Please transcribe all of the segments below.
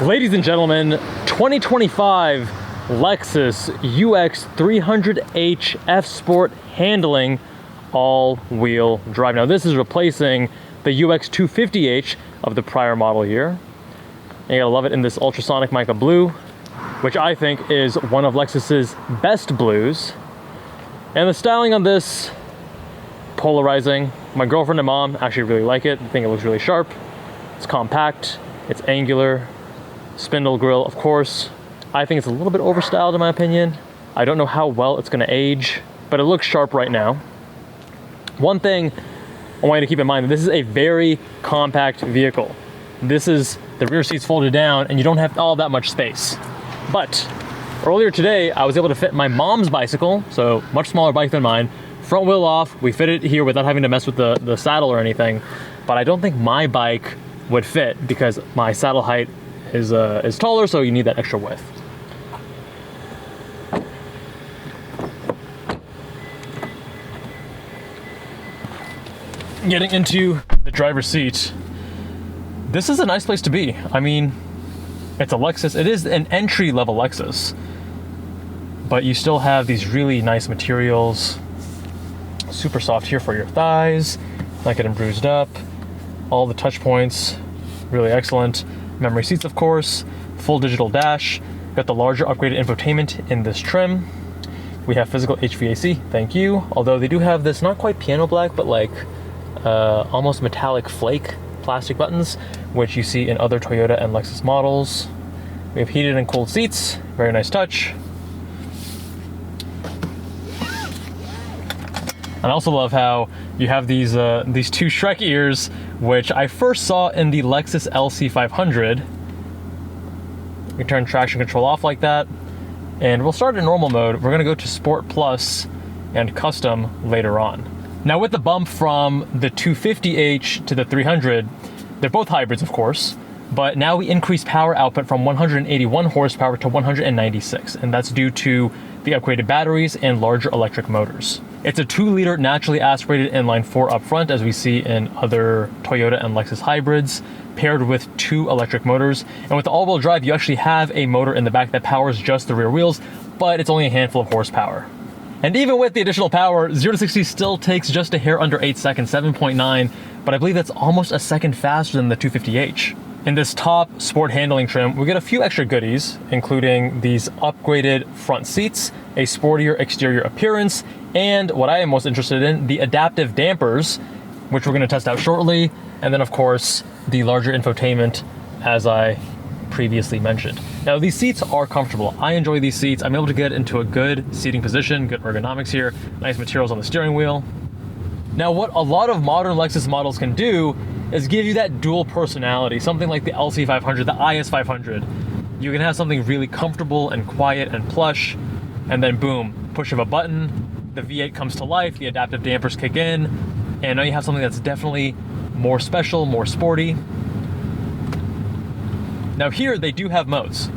Ladies and gentlemen, 2025 Lexus UX300h F-Sport handling all-wheel drive. Now this is replacing the UX250h of the prior model here. And you gotta love it in this ultrasonic mica blue, which I think is one of Lexus's best blues. And the styling on this, polarizing. My girlfriend and mom actually really like it. I think it looks really sharp. It's compact, it's angular, spindle grille, of course. I think it's a little bit overstyled in my opinion. I don't know how well it's gonna age, but it looks sharp right now. One thing I want you to keep in mind, this is a very compact vehicle. This is the rear seats folded down and you don't have all that much space. But earlier today, I was able to fit my mom's bicycle, so much smaller bike than mine, front wheel off. We fit it here without having to mess with the saddle or anything. But I don't think my bike would fit because my saddle height is taller, so you need that extra width. Getting into the driver's seat, this is a nice place to be. I mean, it's a Lexus. It is an entry-level Lexus, but you still have these really nice materials. Super soft here for your thighs, not getting bruised up. All the touch points, really excellent. Memory seats, of course. Full digital dash. Got the larger upgraded infotainment in this trim. We have physical HVAC, thank you. Although they do have this not quite piano black, but like almost metallic flake plastic buttons, which you see in other Toyota and Lexus models. We have heated and cooled seats, very nice touch. And I also love how you have these two Shrek ears, which I first saw in the Lexus LC500. You can turn traction control off like that. And we'll start in normal mode. We're gonna go to Sport Plus and Custom later on. Now with the bump from the 250h to the 300, they're both hybrids of course, but now we increase power output from 181 horsepower to 196, and that's due to the upgraded batteries and larger electric motors. It's a 2-liter naturally aspirated inline 4 up front, as we see in other Toyota and Lexus hybrids, paired with 2 electric motors. And with the all-wheel drive, you actually have a motor in the back that powers just the rear wheels, but it's only a handful of horsepower. And even with the additional power, 0 to 60 still takes just a hair under 8 seconds, 7.9, but I believe that's almost a second faster than the 250h. In this top sport handling trim, we get a few extra goodies, including these upgraded front seats, a sportier exterior appearance, and what I am most interested in, the adaptive dampers, which we're gonna test out shortly, and then of course, the larger infotainment, as I previously mentioned. Now these seats are comfortable. I enjoy these seats. I'm able to get into a good seating position, good ergonomics here, nice materials on the steering wheel. Now what a lot of modern Lexus models can do is give you that dual personality, something like the LC500, the IS500. You can have something really comfortable and quiet and plush, and then boom, push of a button, the V8 comes to life, the adaptive dampers kick in, and now you have something that's definitely more special, more sporty. Now here they do have modes.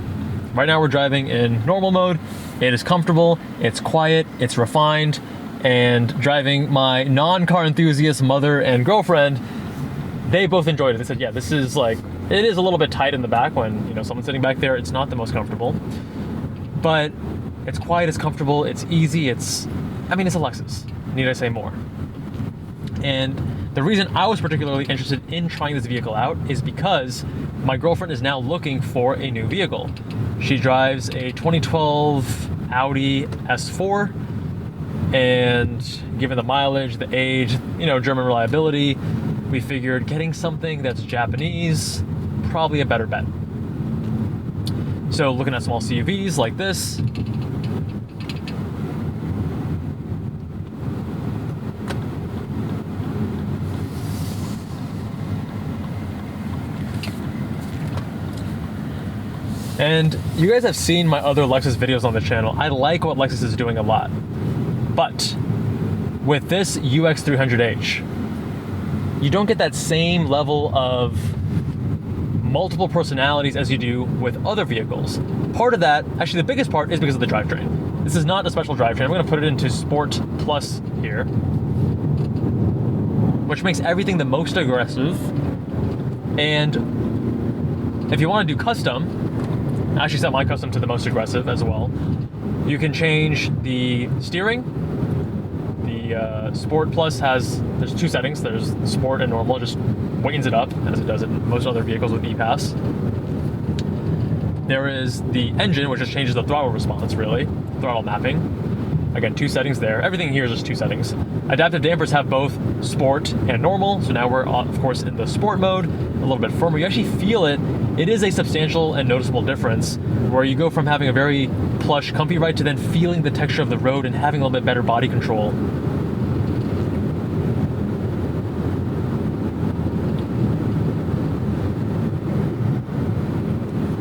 Right now we're driving in normal mode. It is comfortable, it's quiet, it's refined, and driving my non-car enthusiast mother and girlfriend, they both enjoyed it. They said, yeah, this is like, it is a little bit tight in the back when, you know, someone's sitting back there, it's not the most comfortable. But it's quiet, it's comfortable, it's easy, it's a Lexus. Need I say more? And the reason I was particularly interested in trying this vehicle out is because my girlfriend is now looking for a new vehicle. She drives a 2012 Audi S4, and given the mileage, the age, you know, German reliability, we figured getting something that's Japanese, probably a better bet. So looking at small CUVs like this, and you guys have seen my other Lexus videos on the channel. I like what Lexus is doing a lot. But with this UX300h, you don't get that same level of multiple personalities as you do with other vehicles. Part of that, actually the biggest part, is because of the drivetrain. This is not a special drivetrain. I'm gonna put it into Sport Plus here, which makes everything the most aggressive. And If you want to do custom, I actually set my custom to the most aggressive as well. You can change the steering. The Sport Plus there's two settings. There's Sport and Normal, just weightens it up as it does in most other vehicles with E-Pass. There is the engine, which just changes the throttle response, really, throttle mapping. Again, two settings there. Everything here is just two settings. Adaptive dampers have both Sport and Normal, so now we're, of course, in the Sport mode, a little bit firmer. You actually feel it. It is a substantial and noticeable difference, where you go from having a very plush, comfy ride to then feeling the texture of the road and having a little bit better body control.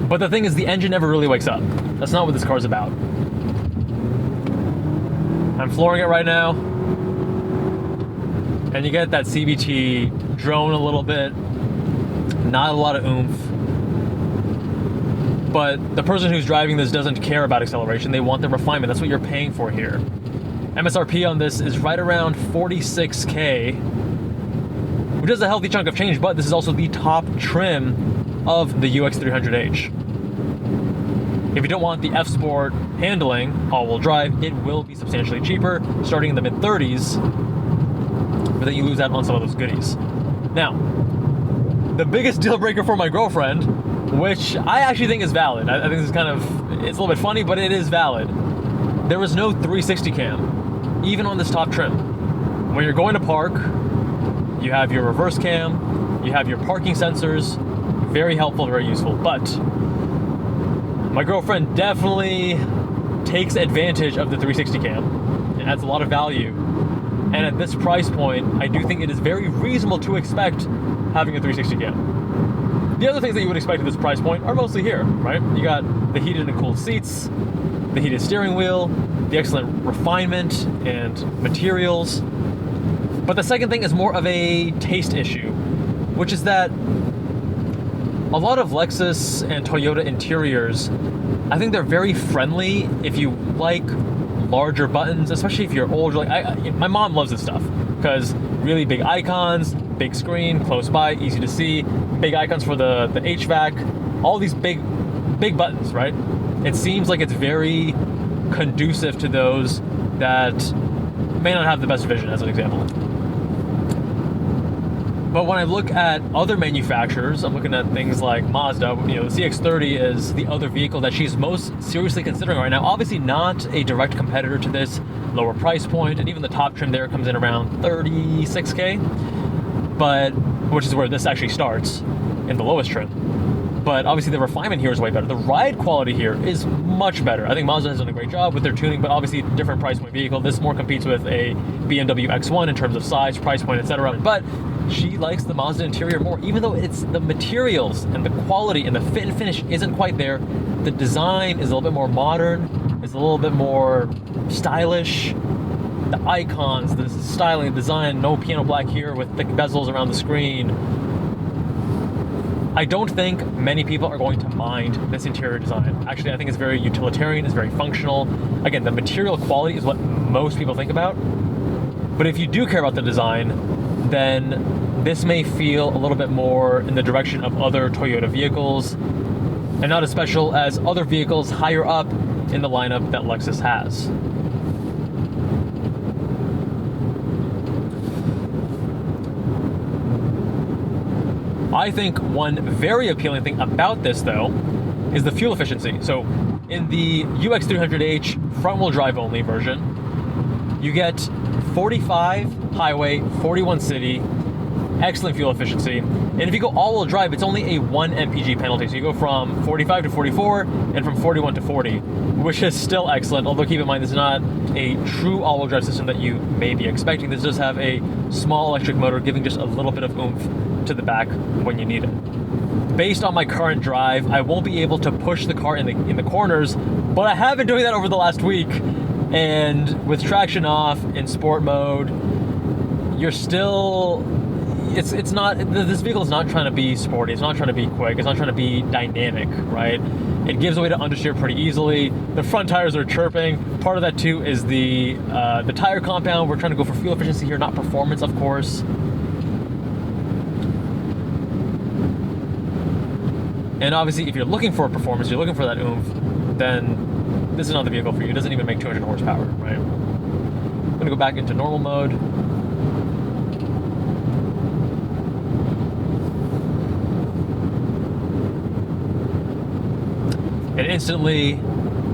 But the thing is, the engine never really wakes up. That's not what this car's about. I'm flooring it right now, and you get that CVT drone a little bit, not a lot of oomph, but the person who's driving this doesn't care about acceleration. They want the refinement. That's what you're paying for here. MSRP on this is right around 46K, which is a healthy chunk of change, but this is also the top trim of the UX300H. If you don't want the F-Sport handling, all-wheel drive, it will be substantially cheaper, starting in the mid-30s, but then you lose out on some of those goodies. Now, the biggest deal breaker for my girlfriend, which I actually think is valid. I think this is it's a little bit funny, but it is valid. There was no 360 cam, even on this top trim. When you're going to park, you have your reverse cam, you have your parking sensors, very helpful, very useful, but my girlfriend definitely takes advantage of the 360 cam and adds a lot of value. And at this price point, I do think it is very reasonable to expect having a 360 cam. The other things that you would expect at this price point are mostly here, right? You got the heated and cooled seats, the heated steering wheel, the excellent refinement and materials. But the second thing is more of a taste issue, which is that a lot of Lexus and Toyota interiors, I think they're very friendly if you like larger buttons, especially if you're older. Like my mom loves this stuff because really big icons, big screen, close by, easy to see, big icons for the HVAC, all these big buttons, right? It seems like it's very conducive to those that may not have the best vision, as an example. But when I look at other manufacturers, I'm looking at things like Mazda. The CX-30 is the other vehicle that she's most seriously considering right now. Obviously not a direct competitor to this, lower price point, and even the top trim there comes in around 36K, but which is where this actually starts in the lowest trim. But obviously the refinement here is way better. The ride quality here is much better. I think Mazda has done a great job with their tuning, but obviously different price point vehicle. This more competes with a BMW X1 in terms of size, price point, etc. But she likes the Mazda interior more, even though it's the materials and the quality and the fit and finish isn't quite there. The design is a little bit more modern, it's a little bit more stylish. The icons, the styling, the design, no piano black here with thick bezels around the screen. I don't think many people are going to mind this interior design. Actually, I think it's very utilitarian, it's very functional. Again, the material quality is what most people think about. But if you do care about the design, then this may feel a little bit more in the direction of other Toyota vehicles and not as special as other vehicles higher up in the lineup that Lexus has. I think one very appealing thing about this, though, is the fuel efficiency. So in the UX300H front-wheel drive only version, you get 45 highway, 41 city, excellent fuel efficiency. And if you go all-wheel drive, it's only a 1 mpg penalty. So you go from 45 to 44 and from 41 to 40, which is still excellent. Although keep in mind, this is not a true all-wheel drive system that you may be expecting. This does have a small electric motor giving just a little bit of oomph to the back when you need it. Based on my current drive, I won't be able to push the car in the corners, but I have been doing that over the last week. And with traction off in sport mode, you're still, it's not, this vehicle is not trying to be sporty, it's not trying to be quick, it's not trying to be dynamic, right? It gives way to understeer pretty easily. The front tires are chirping. Part of that too is the tire compound. We're trying to go for fuel efficiency here, not performance, of course. And obviously, if you're looking for performance, you're looking for that oomph, then this is not the vehicle for you. It doesn't even make 200 horsepower, right? I'm gonna go back into normal mode. And instantly,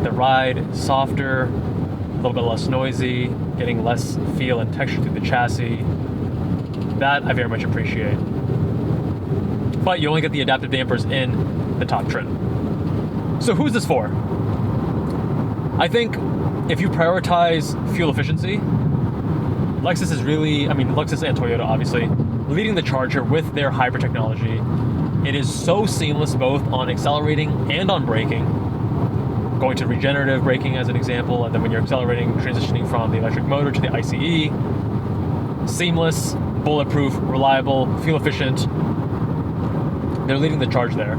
the ride softer, a little bit less noisy, getting less feel and texture through the chassis. That I very much appreciate. But you only get the adaptive dampers in the top trim. So who's this for? I think if you prioritize fuel efficiency, Lexus is really, Lexus and Toyota obviously, leading the charge here with their hybrid technology. It is so seamless both on accelerating and on braking. Going to regenerative braking as an example, and then when you're accelerating, transitioning from the electric motor to the ICE. Seamless, bulletproof, reliable, fuel efficient. They're leading the charge there.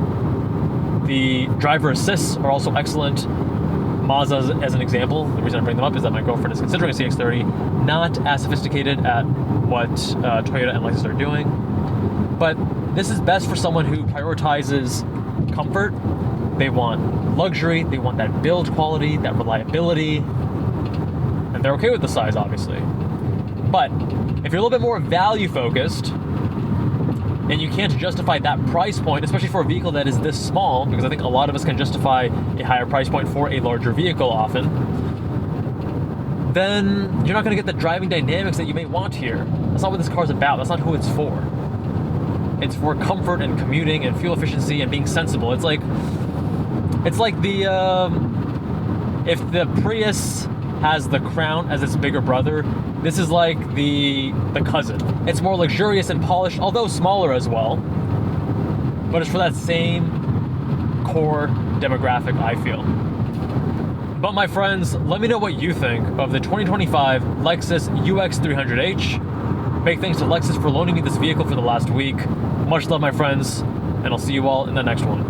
The driver assists are also excellent. Mazda, as an example, the reason I bring them up is that my girlfriend is considering a CX-30, not as sophisticated at what Toyota and Lexus are doing. But this is best for someone who prioritizes comfort. They want luxury, they want that build quality, that reliability, and they're okay with the size, obviously. But if you're a little bit more value focused, and you can't justify that price point, especially for a vehicle that is this small, because I think a lot of us can justify a higher price point for a larger vehicle often, then you're not going to get the driving dynamics that you may want here. That's not what this car's about. That's not who it's for. It's for comfort and commuting and fuel efficiency and being sensible. It's like the if the Prius has the Crown as its bigger brother, this is like the cousin. It's more luxurious and polished, although smaller as well. But it's for that same core demographic, I feel. But my friends, let me know what you think of the 2025 Lexus UX300h. Big thanks to Lexus for loaning me this vehicle for the last week. Much love, my friends, and I'll see you all in the next one.